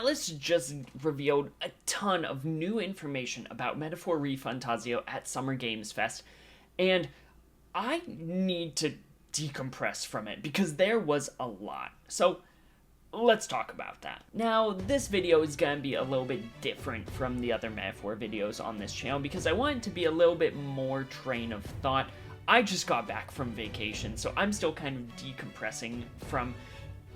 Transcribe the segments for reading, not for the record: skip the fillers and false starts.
Atlus just revealed a ton of new information about Metaphor ReFantazio at Summer Games Fest, and I need to decompress from it because there was a lot. So let's talk about that. Now, this video is going to be a little bit different from the other Metaphor videos on this channel because I want it to be a little bit more train of thought. I just got back from vacation, so I'm still kind of decompressing from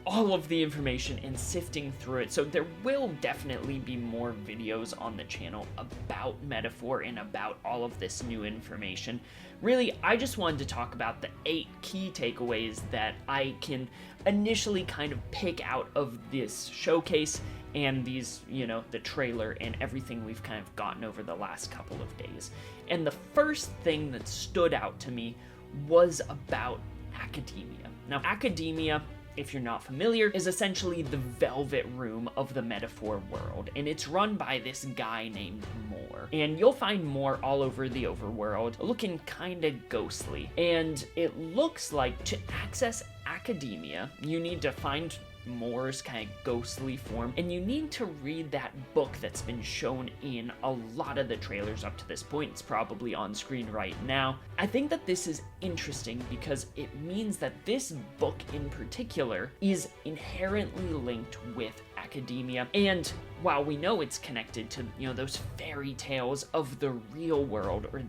all of the information and sifting through it. So there will definitely be more videos on the channel about Metaphor and about all of this new information. Really, I just wanted to talk about the 8 key takeaways that I can initially kind of pick out of this showcase and these, the trailer and everything we've kind of gotten over the last couple of days. And the first thing that stood out to me was about academia. Now, academia, if you're not familiar, is essentially the velvet room of the Metaphor world, and it's run by this guy named Moore. And you'll find Moore all over the overworld, looking kinda ghostly. And it looks like to access academia, you need to find Moore's kind of ghostly form, and you need to read that book that's been shown in a lot of the trailers up to this point. It's probably on screen right now. I think that this is interesting because it means that this book in particular is inherently linked with academia, and while we know it's connected to, those fairy tales of the real world, or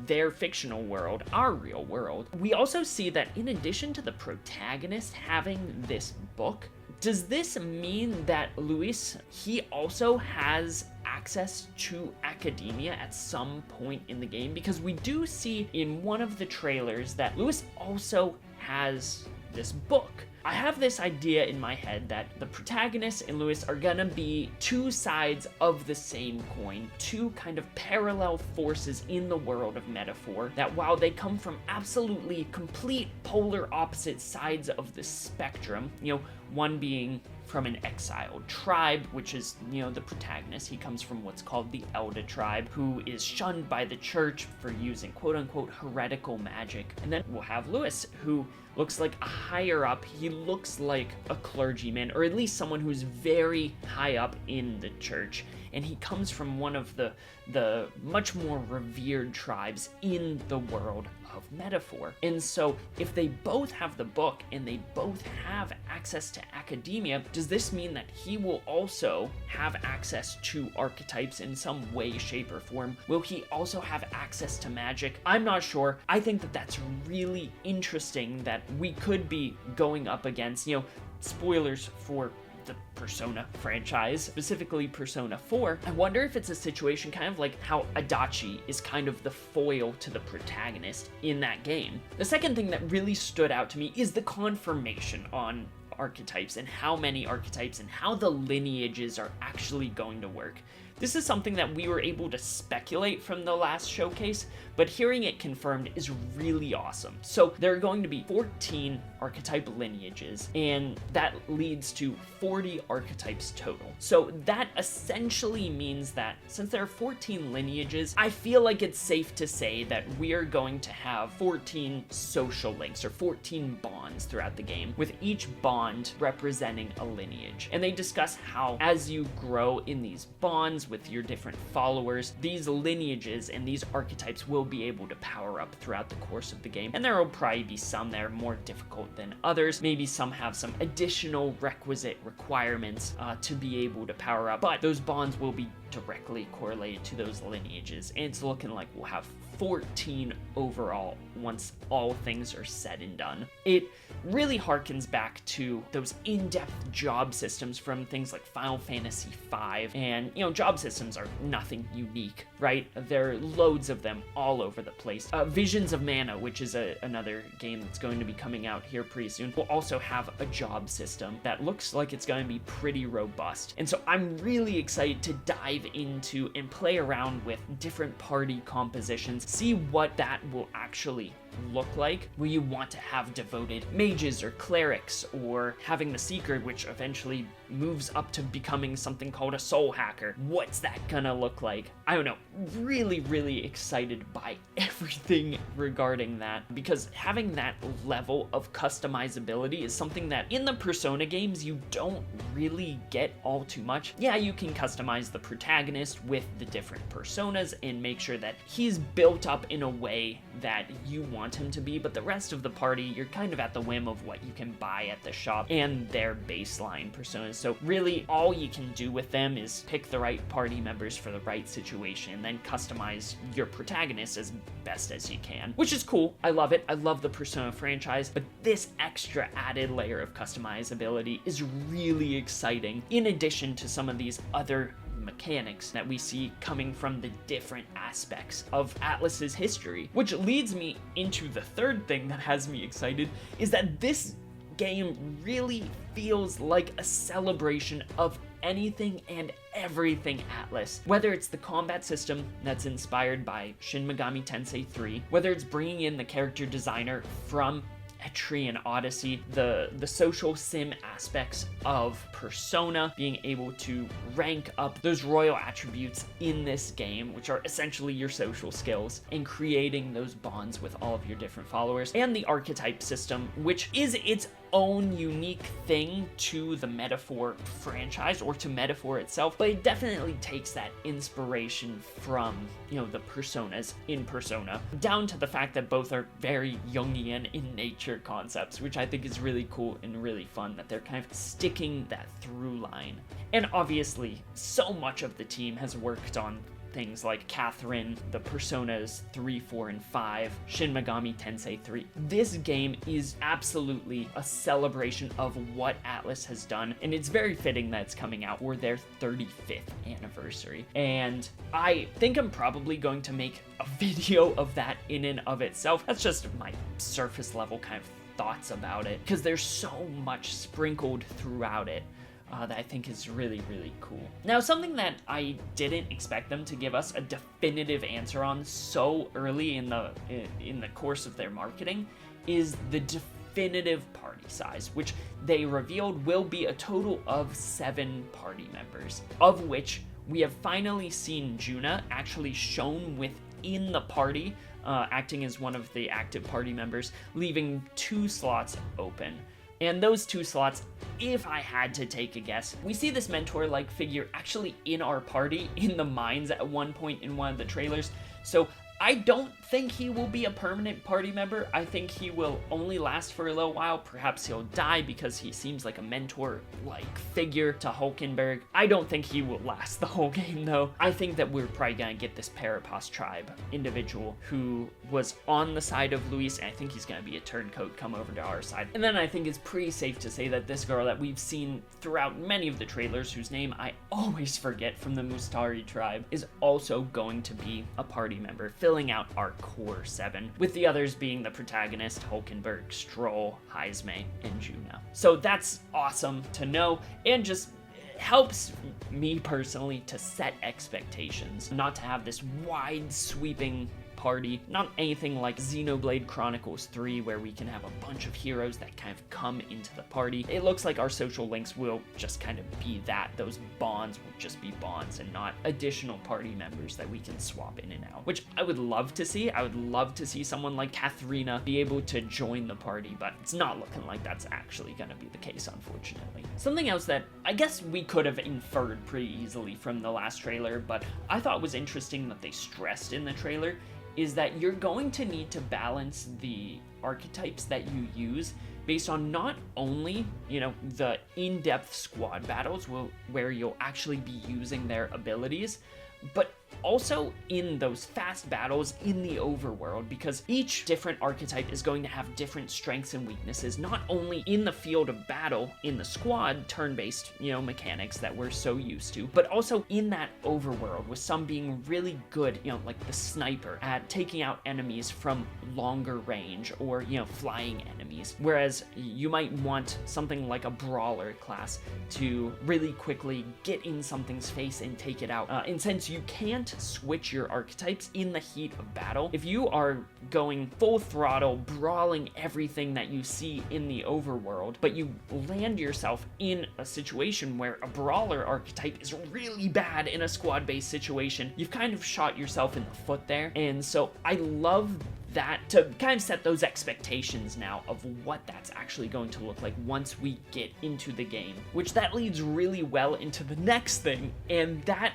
their fictional world, our real world, we also see that in addition to the protagonist having this book, does this mean that Luis, he also has access to academia at some point in the game? Because we do see in one of the trailers that Luis also has this book. I have this idea in my head that the protagonist and Luis are gonna be two sides of the same coin, two kind of parallel forces in the world of Metaphor, that while they come from absolutely complete polar opposite sides of the spectrum, one being from an exiled tribe, which is, the protagonist. He comes from what's called the Elda tribe, who is shunned by the church for using quote-unquote heretical magic. And then we'll have Luis, who looks like a higher up. He looks like a clergyman, or at least someone who's very high up in the church. And he comes from one of the much more revered tribes in the world of Metaphor. And so if they both have the book and they both have access to academia, does this mean that he will also have access to archetypes in some way, shape, or form? Will he also have access to magic? I'm not sure. I think that that's really interesting that we could be going up against, spoilers for the Persona franchise, specifically Persona 4. I wonder if it's a situation kind of like how Adachi is kind of the foil to the protagonist in that game. The second thing that really stood out to me is the confirmation on archetypes and how many archetypes and how the lineages are actually going to work. This is something that we were able to speculate from the last showcase, but hearing it confirmed is really awesome. So there are going to be 14 archetype lineages, and that leads to 40 archetypes total. So that essentially means that since there are 14 lineages, I feel like it's safe to say that we are going to have 14 social links, or 14 bonds throughout the game, with each bond representing a lineage. And they discuss how as you grow in these bonds with your different followers, these lineages and these archetypes will be able to power up throughout the course of the game. And there will probably be some that are more difficult than others. Maybe some have some additional requisite requirements to be able to power up, but those bonds will be directly correlated to those lineages. And it's looking like we'll have 14 overall once all things are said and done. It really harkens back to those in-depth job systems from things like Final Fantasy V, and job systems are nothing unique, right? There are loads of them all over the place. Visions of Mana, which is another game that's going to be coming out here pretty soon, will also have a job system that looks like it's going to be pretty robust. And so I'm really excited to dive into and play around with different party compositions, see what that will actually look like, where you want to have devoted mages or clerics, or having the Seeker, which eventually moves up to becoming something called a soul hacker. What's that gonna look like? I don't know. Really, really excited by everything regarding that, because having that level of customizability is something that in the Persona games you don't really get all too much. Yeah, you can customize the protagonist with the different personas and make sure that he's built up in a way that you want him to be, but the rest of the party, you're kind of at the whim of what you can buy at the shop and their baseline personas. So really, all you can do with them is pick the right party members for the right situation, and then customize your protagonist as best as you can, which is cool. I love it. I love the Persona franchise, but this extra added layer of customizability is really exciting, in addition to some of these other mechanics that we see coming from the different aspects of Atlus's history. Which leads me into the third thing that has me excited, is that this game really feels like a celebration of anything and everything Atlus. Whether it's the combat system that's inspired by Shin Megami Tensei 3, whether it's bringing in the character designer from Etrian Odyssey, the social sim aspects of Persona, being able to rank up those royal attributes in this game, which are essentially your social skills, and creating those bonds with all of your different followers, and the archetype system, which is its own unique thing to the Metaphor franchise, or to Metaphor itself, but it definitely takes that inspiration from, the personas in Persona, down to the fact that both are very Jungian in nature concepts, which I think is really cool and really fun, that they're kind of sticking that through line. And obviously, so much of the team has worked on things like Catherine, the Personas 3, 4, and 5, Shin Megami Tensei 3. This game is absolutely a celebration of what Atlus has done, and it's very fitting that it's coming out for their 35th anniversary. And I think I'm probably going to make a video of that in and of itself. That's just my surface level kind of thoughts about it, because there's so much sprinkled throughout it. That I think is really, really cool. Now, something that I didn't expect them to give us a definitive answer on so early in the course of their marketing is the definitive party size, which they revealed will be a total of 7 party members, of which we have finally seen Juna actually shown within the party, acting as one of the active party members, leaving 2 slots open. And those 2 slots, if I had to take a guess, we see this mentor-like figure actually in our party in the mines at one point in one of the trailers. So I don't think he will be a permanent party member. I think he will only last for a little while. Perhaps he'll die because he seems like a mentor-like figure to Hulkenberg. I don't think he will last the whole game, though. I think that we're probably gonna get this Parapos tribe individual who was on the side of Luis, and I think he's gonna be a turncoat come over to our side. And then I think it's pretty safe to say that this girl that we've seen throughout many of the trailers, whose name I always forget, from the Mustari tribe, is also going to be a party member, filling out our core 7, with the others being the protagonist, Hulkenberg, Stroll, Heisme, and Juno. So that's awesome to know, and just helps me personally to set expectations, not to have this wide sweeping party, not anything like Xenoblade Chronicles 3, where we can have a bunch of heroes that kind of come into the party. It looks like our social links will just kind of be that. Those bonds will just be bonds and not additional party members that we can swap in and out, which I would love to see. I would love to see someone like Katharina be able to join the party, but it's not looking like that's actually going to be the case, unfortunately. Something else that I guess we could have inferred pretty easily from the last trailer, but I thought was interesting that they stressed in the trailer, is that you're going to need to balance the archetypes that you use based on not only, the in-depth squad battles where you'll actually be using their abilities, but also in those fast battles in the overworld, because each different archetype is going to have different strengths and weaknesses, not only in the field of battle, in the squad turn-based, mechanics that we're so used to, but also in that overworld, with some being really good, like the sniper, at taking out enemies from longer range, or, flying enemies, whereas you might want something like a brawler class to really quickly get in something's face and take it out. And since you can can't switch your archetypes in the heat of battle, if you are going full throttle, brawling everything that you see in the overworld, but you land yourself in a situation where a brawler archetype is really bad in a squad-based situation, you've kind of shot yourself in the foot there. And so I love that, to kind of set those expectations now of what that's actually going to look like once we get into the game, which that leads really well into the next thing, and that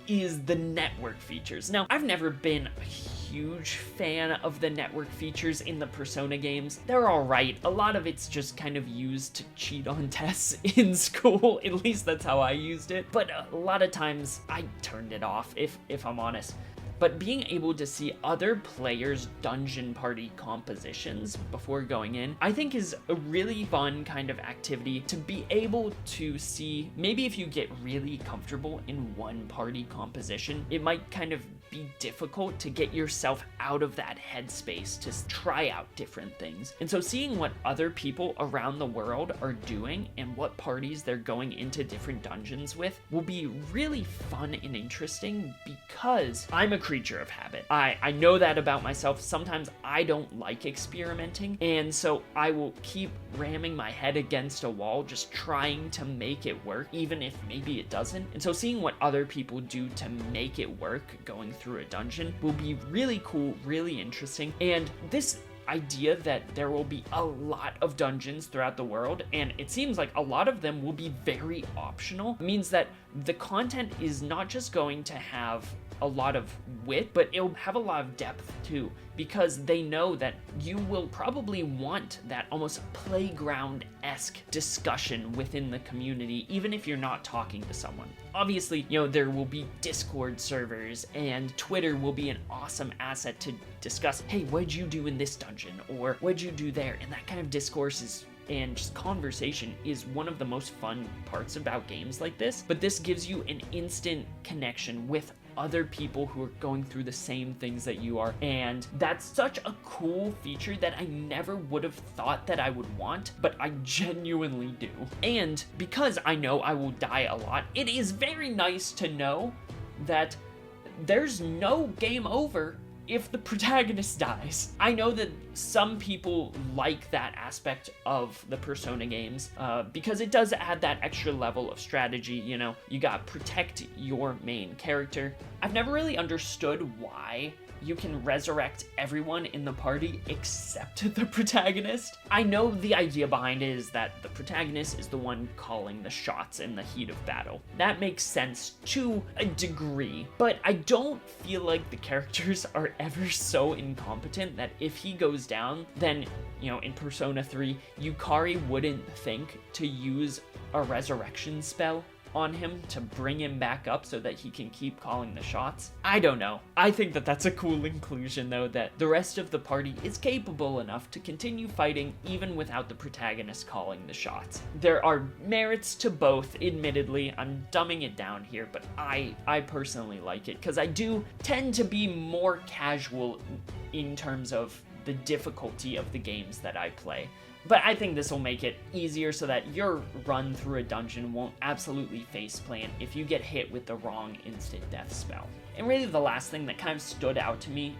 is the network features. Now, I've never been a huge fan of the network features in the Persona games. They're alright. A lot of it's just kind of used to cheat on tests in school. At least that's how I used it. But a lot of times I turned it off, if I'm honest. But being able to see other players' dungeon party compositions before going in, I think is a really fun kind of activity to be able to see. Maybe if you get really comfortable in one party composition, it might kind of be difficult to get yourself out of that headspace to try out different things. And so seeing what other people around the world are doing and what parties they're going into different dungeons with will be really fun and interesting, because I'm a creature of habit. I know that about myself. Sometimes I don't like experimenting, and so I will keep ramming my head against a wall, just trying to make it work, even if maybe it doesn't. And so seeing what other people do to make it work going through a dungeon will be really cool, really interesting. And this idea that there will be a lot of dungeons throughout the world, and it seems like a lot of them will be very optional, means that the content is not just going to have a lot of wit, but it'll have a lot of depth too, because they know that you will probably want that almost playground-esque discussion within the community, even if you're not talking to someone. Obviously, you know, there will be Discord servers, and Twitter will be an awesome asset to discuss, hey, what'd you do in this dungeon? Or what'd you do there? And that kind of discourse and just conversation is one of the most fun parts about games like this. But this gives you an instant connection with other people who are going through the same things that you are, and that's such a cool feature that I never would have thought that I would want, but I genuinely do. And because I know I will die a lot, it is very nice to know that there's no game over if the protagonist dies. I know that some people like that aspect of the Persona games because it does add that extra level of strategy. You know, you gotta protect your main character. I've never really understood why you can resurrect everyone in the party except the protagonist. I know the idea behind it is that the protagonist is the one calling the shots in the heat of battle. That makes sense to a degree, but I don't feel like the characters are ever so incompetent that if he goes down, then, you know, in Persona 3, Yukari wouldn't think to use a resurrection spell on him to bring him back up so that he can keep calling the shots. I don't know. I think that that's a cool inclusion, though, that the rest of the party is capable enough to continue fighting even without the protagonist calling the shots. There are merits to both, admittedly. I'm dumbing it down here, but I personally like it because I do tend to be more casual in terms of the difficulty of the games that I play. But I think this will make it easier so that your run through a dungeon won't absolutely faceplant if you get hit with the wrong instant death spell. And really the last thing that kind of stood out to me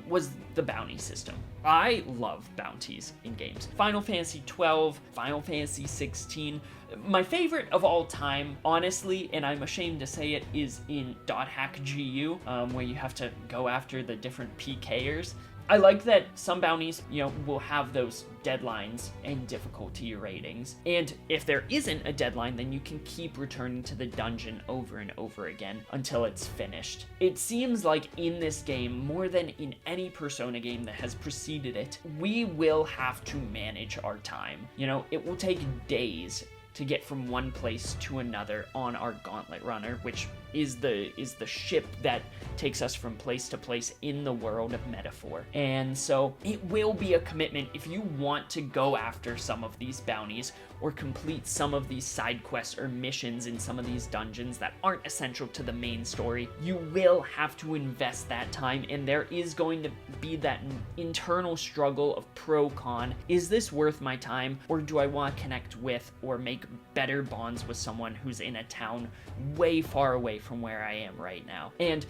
was the bounty system. I love bounties in games. Final Fantasy XII, Final Fantasy XVI. My favorite of all time, honestly, and I'm ashamed to say it, is in .hack GU, where you have to go after the different PKers. I like that some bounties, you know, will have those deadlines and difficulty ratings. And if there isn't a deadline, then you can keep returning to the dungeon over and over again until it's finished. It seems like in this game, more than in any Persona game that has preceded it, we will have to manage our time. You know, it will take days to get from one place to another on our Gauntlet Runner, which is the ship that takes us from place to place in the world of Metaphor. And so it will be a commitment if you want to go after some of these bounties or complete some of these side quests or missions in some of these dungeons that aren't essential to the main story. You will have to invest that time, and there is going to be that internal struggle of pro-con. Is this worth my time, or do I want to connect with or make better bonds with someone who's in a town way far away from where I am right now? And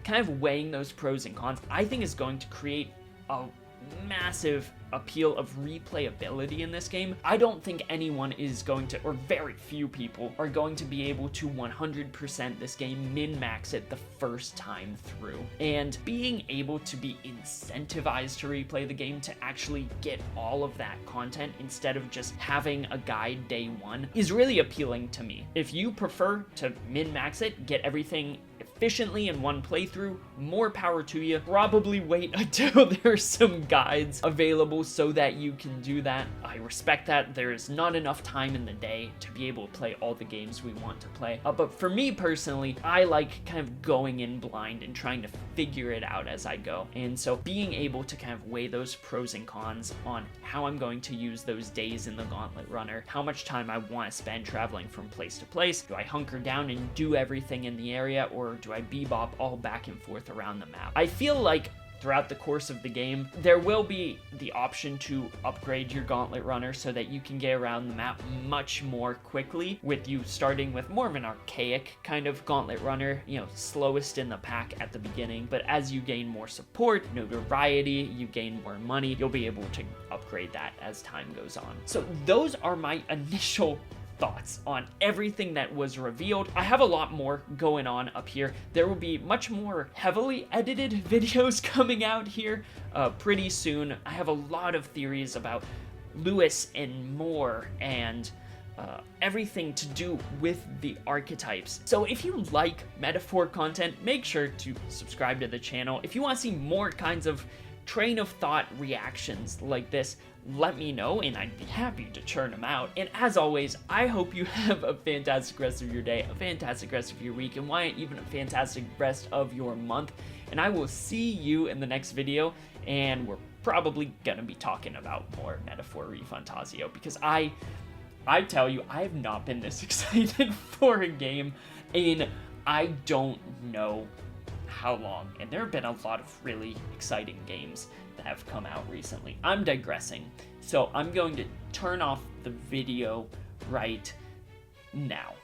kind of weighing those pros and cons, I think is going to create a massive appeal of replayability in this game. I don't think anyone is going to, or very few people, are going to be able to 100% this game, min-max it the first time through. And being able to be incentivized to replay the game to actually get all of that content instead of just having a guide day one is really appealing to me. If you prefer to min-max it, get everything efficiently in one playthrough, more power to you. Probably wait until there's some guides available so that you can do that. I respect that. There is not enough time in the day to be able to play all the games we want to play. But for me personally, I like kind of going in blind and trying to figure it out as I go. And so being able to kind of weigh those pros and cons on how I'm going to use those days in the Gauntlet Runner, how much time I want to spend traveling from place to place. Do I hunker down and do everything in the area, or do I bebop all back and forth around the map? I feel like throughout the course of the game, there will be the option to upgrade your Gauntlet Runner so that you can get around the map much more quickly, with you starting with more of an archaic kind of Gauntlet Runner, you know, slowest in the pack at the beginning. But as you gain more support, notoriety, you gain more money, you'll be able to upgrade that as time goes on. So those are my initial thoughts on everything that was revealed. I have a lot more going on up here. There will be much more heavily edited videos coming out here pretty soon. I have a lot of theories about Lewis and more, and everything to do with the archetypes. So if you like metaphor content, make sure to subscribe to the channel. If you want to see more kinds of train of thought reactions like this, let me know and I'd be happy to churn them out. And as always, I hope you have a fantastic rest of your day, a fantastic rest of your week, and why not even a fantastic rest of your month. And I will see you in the next video, and we're probably gonna be talking about more Metaphor ReFantazio, because I tell you, I have not been this excited for a game in I don't know how long, and there have been a lot of really exciting games that have come out recently. I'm digressing, so I'm going to turn off the video right now.